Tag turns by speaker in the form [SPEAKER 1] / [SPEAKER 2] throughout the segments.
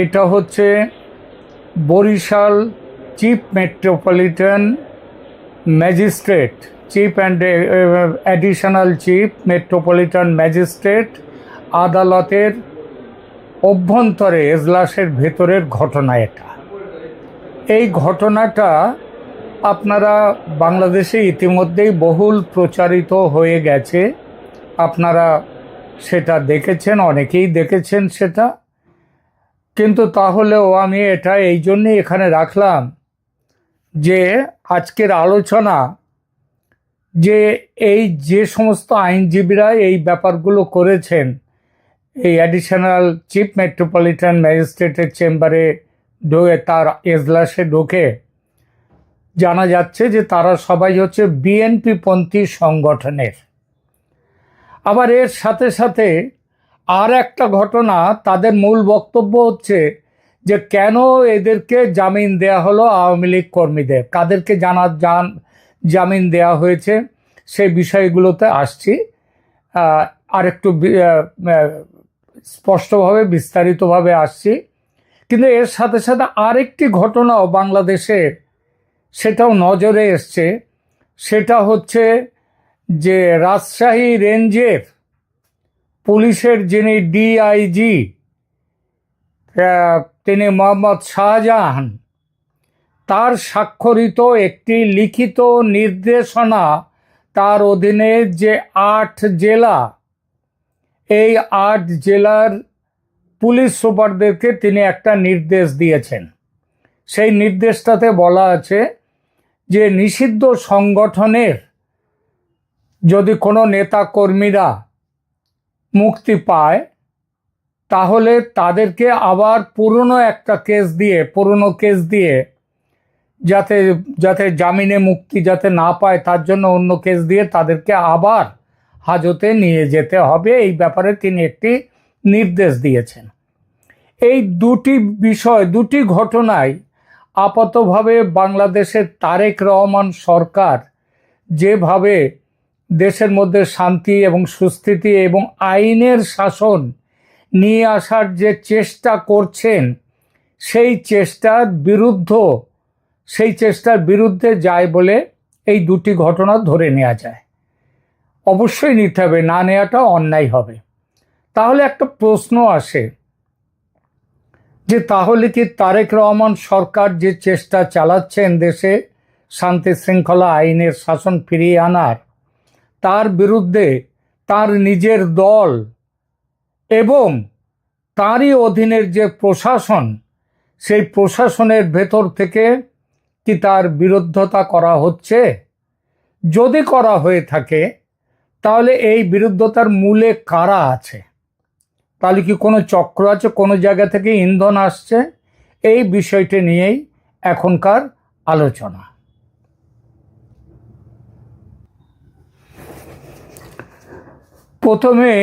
[SPEAKER 1] এটা হচ্ছে Barishal chief metropolitan magistrate, chief and additional chief metropolitan magistrate আদালতের অভ্যন্তরে এজলাসের ভেতরের ঘটনা। এই ঘটনাটা আপনারা বাংলাদেশে ইতিমধ্যেই বহুল প্রচারিত হয়ে গেছে, আপনারা সেটা দেখেছেন, অনেকেই দেখেছেন সেটা। কিন্তু তাহলেও আমি এটা এই জন্যই এখানে রাখলাম যে আজকের আলোচনা যে যে সমস্ত আইনজীবীরা এই ব্যাপারগুলো করেছেন, এই অ্যাডিশনাল চিফ মেট্রোপলিটন ম্যাজিস্ট্রেটের চেম্বারে তার এজলাসে ঢোকে জানা যাচ্ছে যে তারা সবাই হচ্ছে বিএনপি পন্থী সংগঠনের। আবার এর সাথে সাথে আর একটা ঘটনা, তাদের মূল বক্তব্য হচ্ছে যে কেন এদেরকে জামিন দেয়া হলো, আওয়ামী লীগ কর্মীদের কাদেরকে জামিন দেয়া হয়েছে সেই বিষয়গুলোতে আসছি আর একটু স্পষ্টভাবে বিস্তারিতভাবে আসছি। কিন্তু এর সাথে সাথে আরেকটি ঘটনাও বাংলাদেশে সেটাও নজরে এসছে, সেটা হচ্ছে যে রাজশাহী রেঞ্জের পুলিশের যিনি ডিআইজি তিনি মোহাম্মদ শাহজাহান, তার স্বাক্ষরিত একটি লিখিত নির্দেশনা, তার অধীনে যে ৮ জেলা, এই ৮ জেলার পুলিশ সুপারদেরকে তিনি একটা নির্দেশ দিয়েছেন। সেই নির্দেশটাতে বলা আছে যে নিষিদ্ধ সংগঠনের যদি কোনো নেতা কর্মীরা মুক্তি পায় তাহলে তাদেরকে আবার পুরনো কেস দিয়ে যাতে জামিনে মুক্তি যাতে না পায় তার জন্য অন্য কেস দিয়ে তাদেরকে আবার হাজতে নিয়ে যেতে হবে। এই ব্যাপারে তিনি একটি নির্দেশ দিয়েছেন। এই দুটি ঘটনায় আপাতভাবে বাংলাদেশের তারেক রহমান সরকার যেভাবে দেশের মধ্যে শান্তি এবং সুস্থিতি এবং আইনের শাসন নিয়ে আসার যে চেষ্টা করছেন, সেই চেষ্টার বিরুদ্ধে যায় বলে এই দুটি ঘটনা ধরে নেওয়া যায়। অবশ্যই নিতে হবে, না নেওয়াটা অন্যায় হবে। তাহলে একটা প্রশ্ন আসে যে তাহলে কি তারেক রহমান সরকার যে চেষ্টা চালাচ্ছেন দেশে শান্তি শৃঙ্খলা আইনের শাসন ফিরিয়ে আনার, তার বিরুদ্ধে তার নিজের দল এবং তারই অধীনের যে প্রশাসন, সেই প্রশাসনের ভেতর থেকে কি তার বিরুদ্ধতা করা হচ্ছে? যদি করা হয়ে থাকে তাহলে এই বিরুদ্ধতার মূলে কারা আছে? তাহলে কি কোনো চক্র আছে, কোনো জায়গা থেকে ইন্ধন আসছে? এই বিষয়টি নিয়েই এখনকার আলোচনা। প্রথমে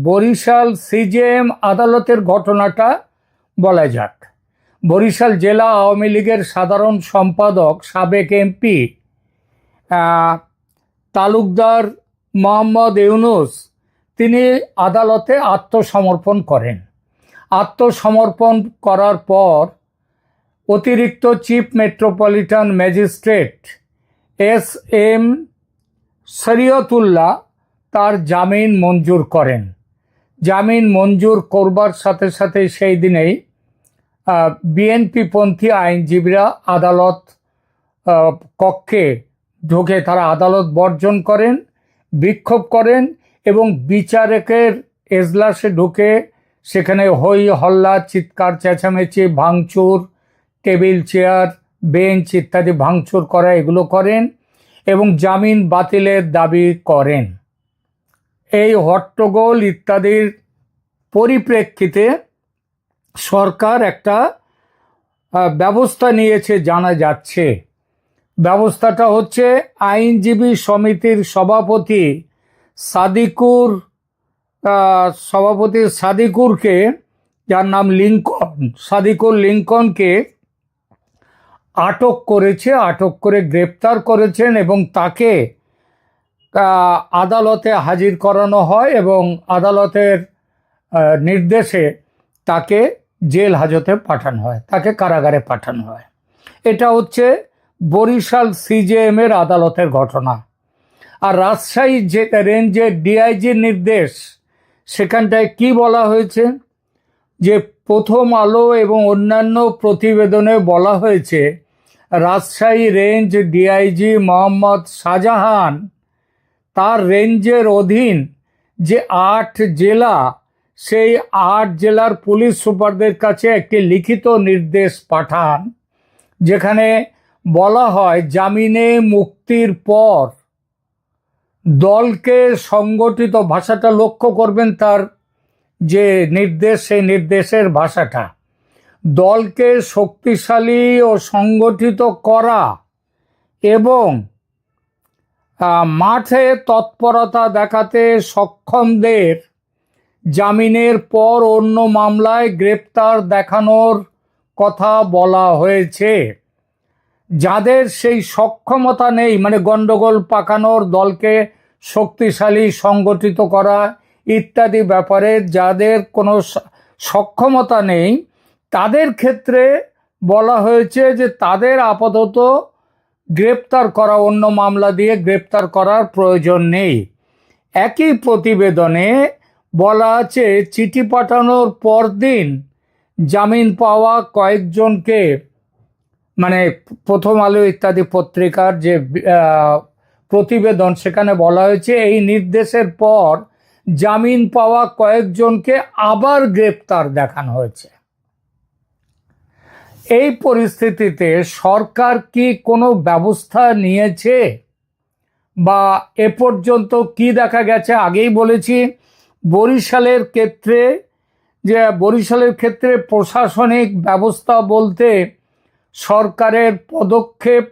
[SPEAKER 1] বরিশাল সিজেএম আদালতের ঘটনাটা বলা যাক। বরিশাল জেলা আওয়ামী লীগের সাধারণ সম্পাদক সাবেক এমপি তালুকদার মোহাম্মদ ইউনুস তিনি আদালতে আত্মসমর্পণ করেন। আত্মসমর্পণ করার পর অতিরিক্ত chief metropolitan magistrate SM. Shariatullah তার জামিন মঞ্জুর করেন। জামিন মঞ্জুর করবার সাথে সাথে সেই দিনেই বিএনপিপন্থী আইনজীবীরা আদালত কক্ষে ঢুকে তারা আদালত বর্জন করেন, বিক্ষোভ করেন এবং বিচারকের এজলাসে ঢুকে সেখানে হই হল্লা, চিৎকার চেঁচামেচি, ভাঙচুর, টেবিল চেয়ার বেঞ্চ ইত্যাদি ভাঙচুর করা এগুলো করেন এবং জামিন বাতিলের দাবি করেন। এই হট্টগোল ইত্যাদির পরিপ্রেক্ষিতে সরকার একটা ব্যবস্থা নিয়েছে জানা যাচ্ছে। ব্যবস্থাটা হচ্ছে আইনজীবী সমিতির সভাপতি সাদিকুরকে, যার নাম সাদিকুর লিঙ্কনকে আটক করে গ্রেপ্তার করেছেন এবং তাকে আদালতে হাজির করানো হয় এবং আদালতের নির্দেশে তাকে জেল হাজতে পাঠানো হয়, তাকে কারাগারে পাঠানো হয়। এটা হচ্ছে বরিশাল সিজেএম এর আদালতের ঘটনা। আর রাজশাহী যে রেঞ্জের ডিআইজির নির্দেশ, সেখানটায় কি বলা হয়েছে যে প্রথম আলো এবং অন্যান্য প্রতিবেদনে বলা হয়েছে রাজশাহী রেঞ্জ ডিআইজি মোহাম্মদ শাহজাহান তার রেঞ্জের অধীন যে 8 জেলা, সেই 8 জেলার পুলিশ সুপারদের কাছে একটি লিখিত নির্দেশ পাঠান, যেখানে বলা হয় জামিনে মুক্তির পর দলকে সংগঠিত, ভাষাটা লক্ষ্য করবেন তার যে নির্দেশ, সেই নির্দেশের ভাষাটা, দলকে শক্তিশালী ও সংগঠিত করা এবং মাঠে তৎপরতা দেখাতে সক্ষমদের জামিনের পর অন্য মামলায় গ্রেপ্তার দেখানোর কথা বলা হয়েছে। যাদের সেই সক্ষমতা নেই, মানে গণ্ডগোল পাকানোর, দলকে শক্তিশালী সংগঠিত করা ইত্যাদি ব্যাপারে যাদের কোনো সক্ষমতা নেই, তাদের ক্ষেত্রে বলা হয়েছে যে তাদের আপাতত গ্রেপ্তার করা, অন্য মামলা দিয়ে গ্রেপ্তার করার প্রয়োজন নেই। একই প্রতিবেদনে বলা আছে চিঠি পাঠানোর পরদিন জামিন পাওয়া কয়েকজনকে, মানে প্রথম আলো ইত্যাদি পত্রিকার যে প্রতিবেদন, সেখানে বলা হয়েছে এই নির্দেশের পর জামিন পাওয়া কয়েকজনকে আবার গ্রেপ্তার দেখানো হয়েছে। এই পরিস্থিতিতে সরকার কি কোনো ব্যবস্থা নিয়েছে বা এ পর্যন্ত কি দেখা গেছে? আগেই বলেছি বরিশালের ক্ষেত্রে প্রশাসনিক ব্যবস্থা বলতে সরকারের পদক্ষেপ,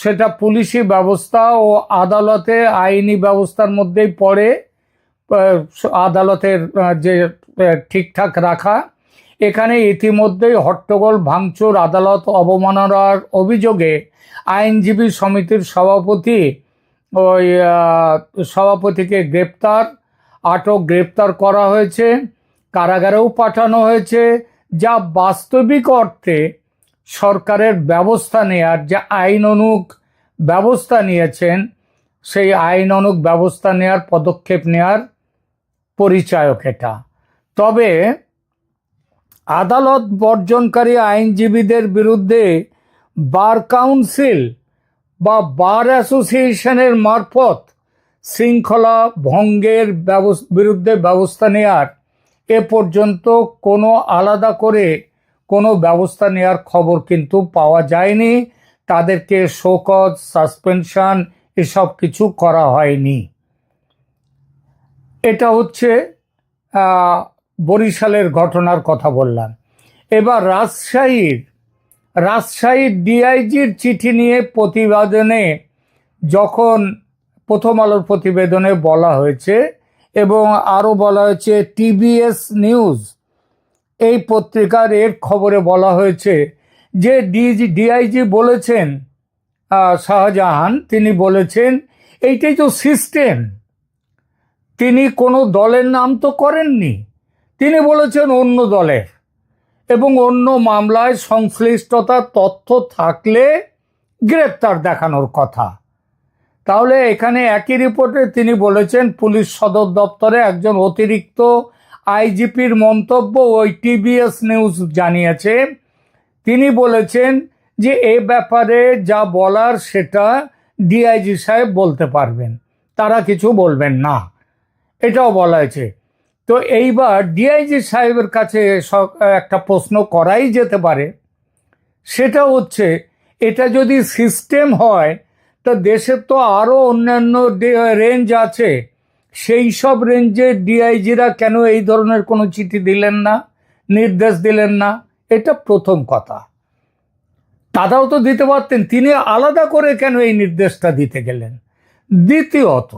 [SPEAKER 1] সেটা পুলিশি ব্যবস্থা ও আদালতে আইনি ব্যবস্থার মধ্যেই পড়ে। আদালতের যে ঠিকঠাক রাখা, এখানে ইতিমধ্যেই হট্টগোল, ভাঙচুর, আদালত অবমাননার অভিযোগে আইনজীবী সমিতির সভাপতিকে গ্রেপ্তার করা হয়েছে, কারাগারেও পাঠানো হয়েছে, যা বাস্তবিক অর্থে সরকারের ব্যবস্থা নেয়ার, যে আইনানুগ ব্যবস্থা নিয়েছেন, সেই আইনানুগ ব্যবস্থা নেয়ার, পদক্ষেপ নেয়ার পরিচায়ক এটা। তবে আদালত বর্জনকারী আইনজীবীদের বিরুদ্ধে বার কাউন্সিল বা বার অ্যাসোসিয়েশনের মারফত শৃঙ্খলা ভঙ্গের বিরুদ্ধে ব্যবস্থা নেয়ার এ পর্যন্ত কোনো আলাদা করে কোনো ব্যবস্থা নেয়ার খবর কিন্তু পাওয়া যায়নি। তাদেরকে শোকজ, সাসপেনশন এসব কিছু করা হয়নি। এটা হচ্ছে বরিশালের ঘটনার কথা বললাম। এবার রাজশাহীর ডিআইজির চিঠি নিয়ে প্রতিবেদনে, যখন প্রথম আলোর প্রতিবেদনে বলা হয়েছে এবং আরও বলা হয়েছে টিবিএস নিউজ এই পত্রিকার এর খবরে বলা হয়েছে যে ডিআইজি বলেছেন, শাহজাহান, তিনি বলেছেন এইটাই তো সিস্টেম। তিনি কোনো দলের নাম তো করেননি, তিনি বলেছেন অন্য দলের, এবং অন্য মামলায় সংশ্লিষ্টতার তথ্য থাকলে গ্রেপ্তার দেখানোর কথা। তাহলে এখানে একই রিপোর্টে তিনি বলেছেন পুলিশ সদর দপ্তরে একজন অতিরিক্ত আইজিপির মন্তব্য ওই টিবিএস নিউজ জানিয়েছে। তিনি বলেছেন যে এ ব্যাপারে যা বলার সেটা ডিআইজি সাহেব বলতে পারবেন, তারা কিছু বলবেন না, এটাও বলা হয়েছে। তো এইবার ডিআইজি সাহেবের কাছে একটা প্রশ্ন করাই যেতে পারে, সেটা হচ্ছে এটা যদি সিস্টেম হয় তো দেশের তো আরও অন্যান্য রেঞ্জ আছে, সেই সব রেঞ্জের ডিআইজিরা কেন এই ধরনের কোনো চিঠি দিলেন না, নির্দেশ দিলেন না? এটা প্রথম কথা। তারাও তো দিতে পারতেন, তিনি আলাদা করে কেন এই নির্দেশটা দিতে গেলেন? দ্বিতীয়ত,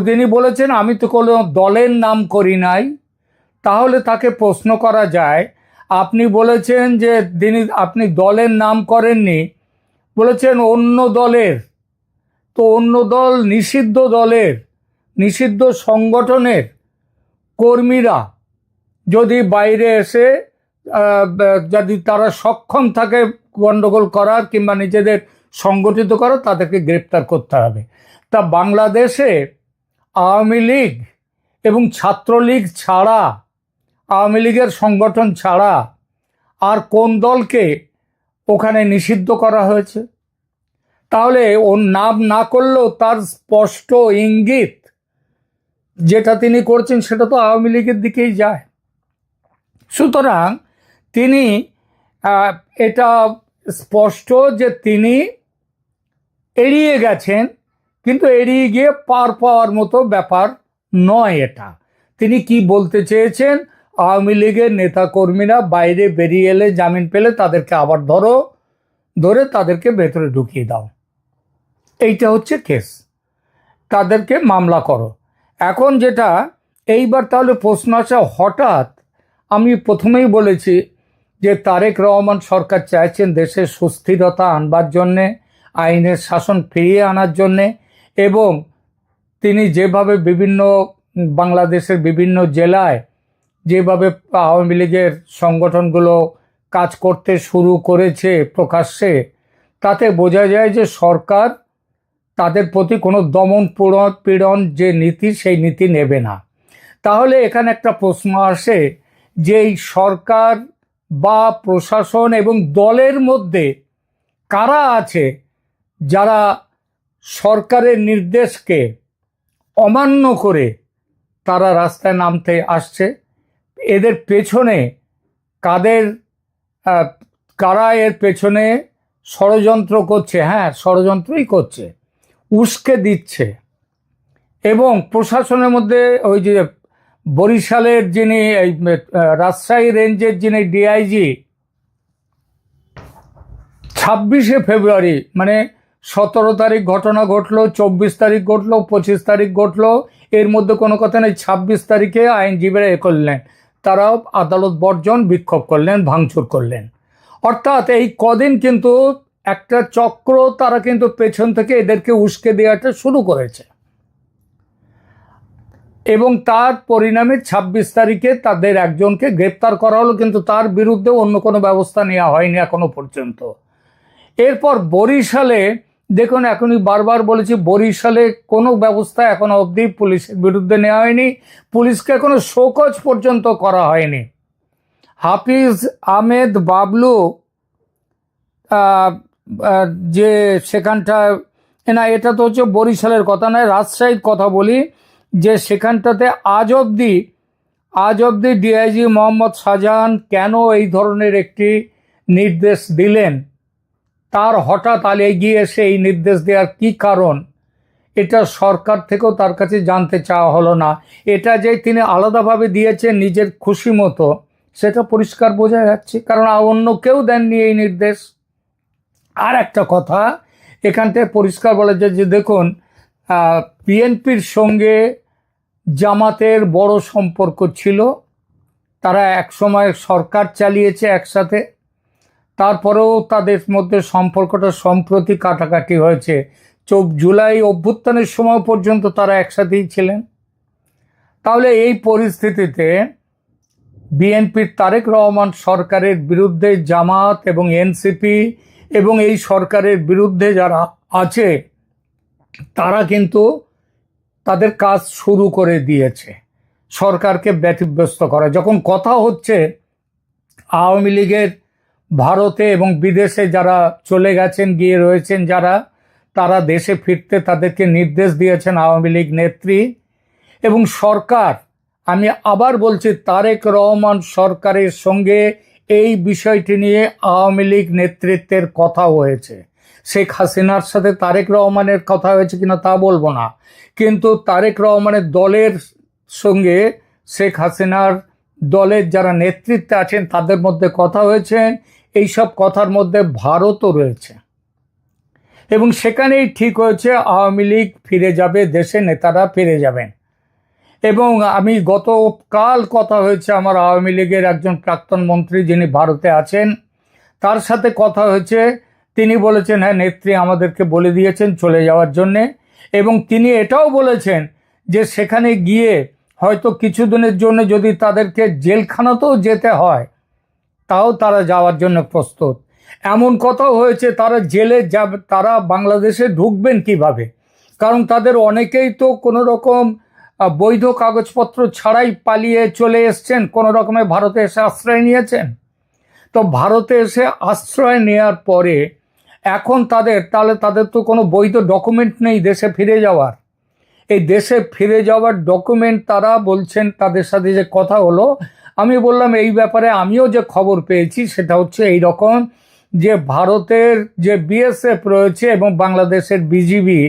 [SPEAKER 1] তিনি বলেছেন আমি তো কোনো দলের নাম করি নাই। তাহলে তাকে প্রশ্ন করা যায়, আপনি বলেছেন যে আপনি দলের নাম করেননি, বলেছেন অন্য দলের, তো অন্য দল নিষিদ্ধ দলের, নিষিদ্ধ সংগঠনের কর্মীরা যদি বাইরে এসে যদি তারা সক্ষম থাকে গণ্ডগোল করার কিংবা নিজেদের সংগঠিত করার, তাদেরকে গ্রেপ্তার করতে হবে। তা বাংলাদেশে আওয়ামী লীগ এবং ছাত্রলীগ ছাড়া, আওয়ামী লীগের সংগঠন ছাড়া আর কোন দলকে ওখানে নিষিদ্ধ করা হয়েছে? তাহলে ওর নাম না করলেও তার স্পষ্ট ইঙ্গিত যেটা তিনি করছেন সেটা তো আওয়ামী লীগের দিকেই যায়। সুতরাং তিনি এটা স্পষ্ট যে তিনি এড়িয়ে গেছেন, কিন্তু এড়িয়ে গিয়ে পার পাওয়ার মতো ব্যাপার নয় এটা। তিনি কি বলতে চেয়েছেন, আওয়ামী লীগের নেতাকর্মীরা বাইরে বেরিয়ে এলে, জামিন পেলে তাদেরকে আবার ধরে তাদেরকে ভেতরে ঢুকিয়ে দাও, এইটা হচ্ছে কেস, তাদেরকে মামলা করো। এখন যেটা এইবার তাহলে প্রশ্ন আসা, হঠাৎ আমি প্রথমেই বলেছি যে তারেক রহমান সরকার চাইছেন দেশে সুস্থিরতা আনবার জন্যে, আইনের শাসন ফিরিয়ে আনার জন্যে, এবং তিনি যেভাবে বাংলাদেশের বিভিন্ন জেলায় যেভাবে আওয়ামী লীগের সংগঠনগুলো কাজ করতে শুরু করেছে প্রকাশ্যে, তাতে বোঝা যায় যে সরকার তাদের প্রতি কোনো দমন পীড়ন যে নীতি, সেই নীতি নেবে না। তাহলে এখানে একটা প্রশ্ন আসে যে এই সরকার বা প্রশাসন এবং দলের মধ্যে কারা আছে যারা সরকারের নির্দেশকে অমান্য করে তারা রাস্তায় নামতে আসছে? এদের পেছনে কারা এর পেছনে ষড়যন্ত্র করছে? হ্যাঁ, ষড়যন্ত্রই করছে, উস্কে দিচ্ছে। এবং প্রশাসনের মধ্যে ওই যে বরিশালের যিনি, রাজশাহী রেঞ্জের যিনি ডিআইজি, 26শে ফেব্রুয়ারি মানে 17 তারিখ ঘটনা ঘটলো, 24 তারিখ ঘটলো, 25 তারিখ ঘটলো, এর মধ্যে কোনো কথা নেই। 26 তারিখে আইনজীবীরা করলেন, তারাও আদালত বর্জন, বিক্ষোভ করলেন, ভাঙচুর করলেন। অর্থাৎ এই কদিন কিন্তু একটা চক্র, তারা কিন্তু পেছন থেকে এদেরকে উস্কে দেওয়াটা শুরু করেছে, এবং তার পরিণামে 26 তারিখে তাদের একজনকে গ্রেপ্তার করা হলো, কিন্তু তার বিরুদ্ধে অন্য কোনো ব্যবস্থা নেওয়া হয়নি এখনো পর্যন্ত। এরপর বরিশালে দেখুন, এখনই বারবার বলেছি, বরিশালে কোনো ব্যবস্থা এখনো অবধি পুলিশের বিরুদ্ধে নেওয়া হয়নি, পুলিশকে এখনো শোকজ পর্যন্ত করা হয়নি। হাফিজ আহমেদ বাবলু যে সেখানটায়, না এটা তো হচ্ছে বরিশালের কথা নয়, রাজশাহীর কথা বলি, যে সেখানটাতে আজ অবধি ডিআইজি মোহাম্মদ শাহজাহান কেন এই ধরনের একটি নির্দেশ দিলেন, তার হঠাৎ এগিয়ে এসে এই নির্দেশ দেওয়ার কি কারণ, এটা সরকার থেকেও তার কাছে জানতে চাওয়া হলো না। এটা যে তিনি আলাদাভাবে দিয়েছেন নিজের খুশি মতো, সেটা পরিষ্কার বোঝা যাচ্ছে, কারণ অন্য কেউ দেননি এই নির্দেশ। আর একটা কথা এখানটায় পরিষ্কার বলা যায় যে দেখুন, বিএনপির সঙ্গে জামাতের বড় সম্পর্ক ছিল, তারা একসময় সরকার চালিয়েছে একসাথে, তারপরেও তাদের মধ্যে সম্পর্কটা সম্প্রতি কাটাকাটি হয়েছে। জুলাই অভ্যুত্থানের সময় পর্যন্ত তারা একসাথেই ছিলেন। তাহলে এই পরিস্থিতিতে বিএনপির তারেক রহমান সরকারের বিরুদ্ধে জামাত এবং এনসিপি এবং এই সরকারের বিরুদ্ধে যারা আছে, তারা কিন্তু তাদের কাজ শুরু করে দিয়েছে সরকারকে ব্যতিব্যস্ত করা। যখন কথা হচ্ছে আওয়ামী লীগের ভারতে এবং বিদেশে যারা চলে গেছেন, গিয়ে রয়েছেন যারা, তারা দেশে ফিরতে তাদেরকে নির্দেশ দিয়েছেন আওয়ামী লীগ নেত্রী এবং সরকার। আমি আবার বলছি, তারেক রহমান সরকারের সঙ্গে এই বিষয়টি নিয়ে আওয়ামী লীগ নেতৃত্বের কথা হয়েছে। শেখ হাসিনার সাথে তারেক রহমানের কথা হয়েছে কিনা তা বলবো না, কিন্তু তারেক রহমানের দলের সঙ্গে শেখ হাসিনার দলের যারা নেতৃত্বে আছেন তাদের মধ্যে কথা হয়েছে। এইসব কথার মধ্যে ভারতও রয়েছে, এবং সেখানেই ঠিক হয়েছে আওয়ামী লীগ ফিরে যাবে, দেশে নেতারা ফিরে যাবেন। এবং আমি গতকাল কথা হয়েছে আমার আওয়ামী লীগের একজন প্রাক্তন মন্ত্রী যিনি ভারতে আছেন, তার সাথে কথা হয়েছে। তিনি বলেছেন হ্যাঁ, নেত্রী আমাদেরকে বলে দিয়েছেন চলে যাওয়ার জন্যে, এবং তিনি এটাও বলেছেন যে সেখানে গিয়ে হয়তো কিছুদিনের জন্য যদি তাদেরকে জেলখানাতেও যেতে হয় তাও তারা যাওয়ার জন্য প্রস্তুত। এমন কথাও হয়েছে তারা জেলে যাবে, তারা বাংলাদেশে ঢুকবেন কিভাবে? কারণ তাদের অনেকেই তো কোনো রকম বৈধ কাগজপত্র ছাড়াই পালিয়ে চলে এসছেন, কোনো রকমে ভারতে এসে আশ্রয় নিয়েছেন। তো ভারতে এসে আশ্রয় নেওয়ার পরে এখন তাদের তো কোনো বৈধ ডকুমেন্ট নেই দেশে ফিরে যাওয়ার। এই দেশে ফিরে যাওয়ার ডকুমেন্ট তারা বলছেন, তাদের সাথে যে কথা হলো, আমি বললাম এই ব্যাপারে আমিও যে খবর পেয়েছি সেটা হচ্ছে এই রকম, যে ভারতের যে বিএসএফ রয়েছে এবং বাংলাদেশের বিজিবি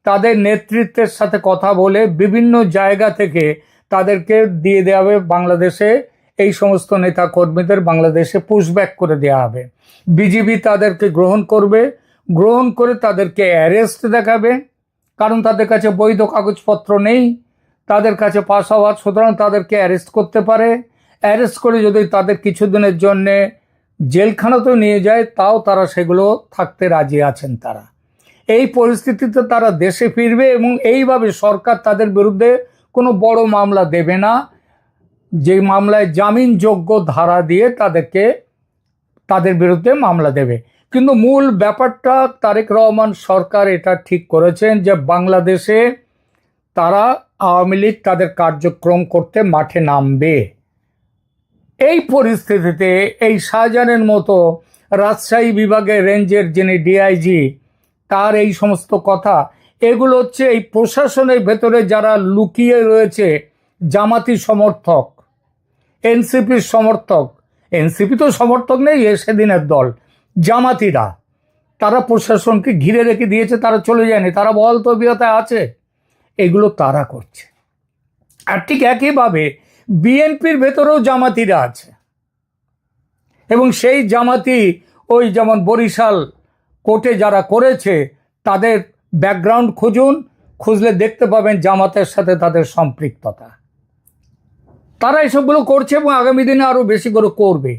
[SPEAKER 1] তাদের নেতৃত্বের সাথে কথা বলে বিভিন্ন জায়গা থেকে তাদেরকে দিয়ে দেওয়া হবে বাংলাদেশে, এই সমস্ত নেতা কর্মীদের বাংলাদেশে পুশব্যাক করে দেওয়া হবে। বিজিবি তাদেরকে গ্রহণ করবে, গ্রহণ করে তাদেরকে অ্যারেস্ট দেখাবে, কারণ তাদের কাছে বৈধ কাগজপত্র নেই, তাদের কাছে পাস হওয়ার, সুতরাং তাদেরকে অ্যারেস্ট করতে পারে। অ্যারেস্ট করে যদি তাদের কিছুদিনের জন্যে জেলখানাতেও নিয়ে যায় তাও তারা সেগুলো থাকতে রাজি আছেন তারা। এই পরিস্থিতিতে তারা দেশে ফিরবে এবং এইভাবে সরকার তাদের বিরুদ্ধে কোনো বড় মামলা দেবে না, যে মামলায় জামিনযোগ্য ধারা দিয়ে তাদের বিরুদ্ধে মামলা দেবে। কিন্তু মূল ব্যাপারটা তারেক রহমান সরকার এটা ঠিক করেছেন যে বাংলাদেশে তারা আওয়ামী লীগ তাদের কার্যক্রম করতে মাঠে নামবে। এই পরিস্থিতিতে এই শাহজাহানের মতো রাজশাহী বিভাগের রেঞ্জের যিনি ডিআইজি, তার এই সমস্ত কথা, এগুলো হচ্ছে এই প্রশাসনের ভেতরে যারা লুকিয়ে রয়েছে, জামাতি সমর্থক, এনসিপির সমর্থক, এনসিপি তো সমর্থক নেই, সেদিনের দল জামাতিরা, তারা প্রশাসনকে ঘিরে রেখে দিয়েছে, তারা চলে যায়নি, তারা বহাল তবিয়তায় আছে, এগুলো তারা করছে। আর ঠিক একইভাবে বিএনপির ভেতরেও জামাতিরা আছে এবং সেই জামাতি ওই যেমন বরিশাল কোর্টে যারা করেছে তাদের ব্যাকগ্রাউন্ড খুঁজলে দেখতে পাবেন জামাতের সাথে তাদের সম্পৃক্ততা। তারা এসবগুলো করছে এবং আগামী দিনে আরও বেশি করে করবে।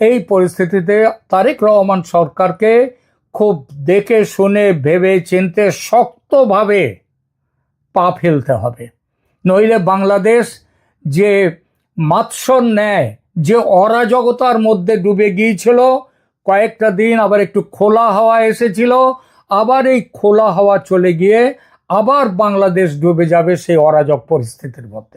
[SPEAKER 1] এই পরিস্থিতিতে তারেক রহমান সরকারকে খুব দেখে শুনে ভেবে চিনতে শক্তভাবে পা ফেলতে হবে, নইলে বাংলাদেশ যে মাৎসর ন্যায় যে অরাজকতার মধ্যে ডুবে গিয়েছিল, কয়েকটা দিন আবার একটু খোলা হাওয়া এসেছিল, আবার এই খোলা হাওয়া চলে গিয়ে আবার বাংলাদেশ ডুবে যাবে সেই অরাজক পরিস্থিতির মধ্যে।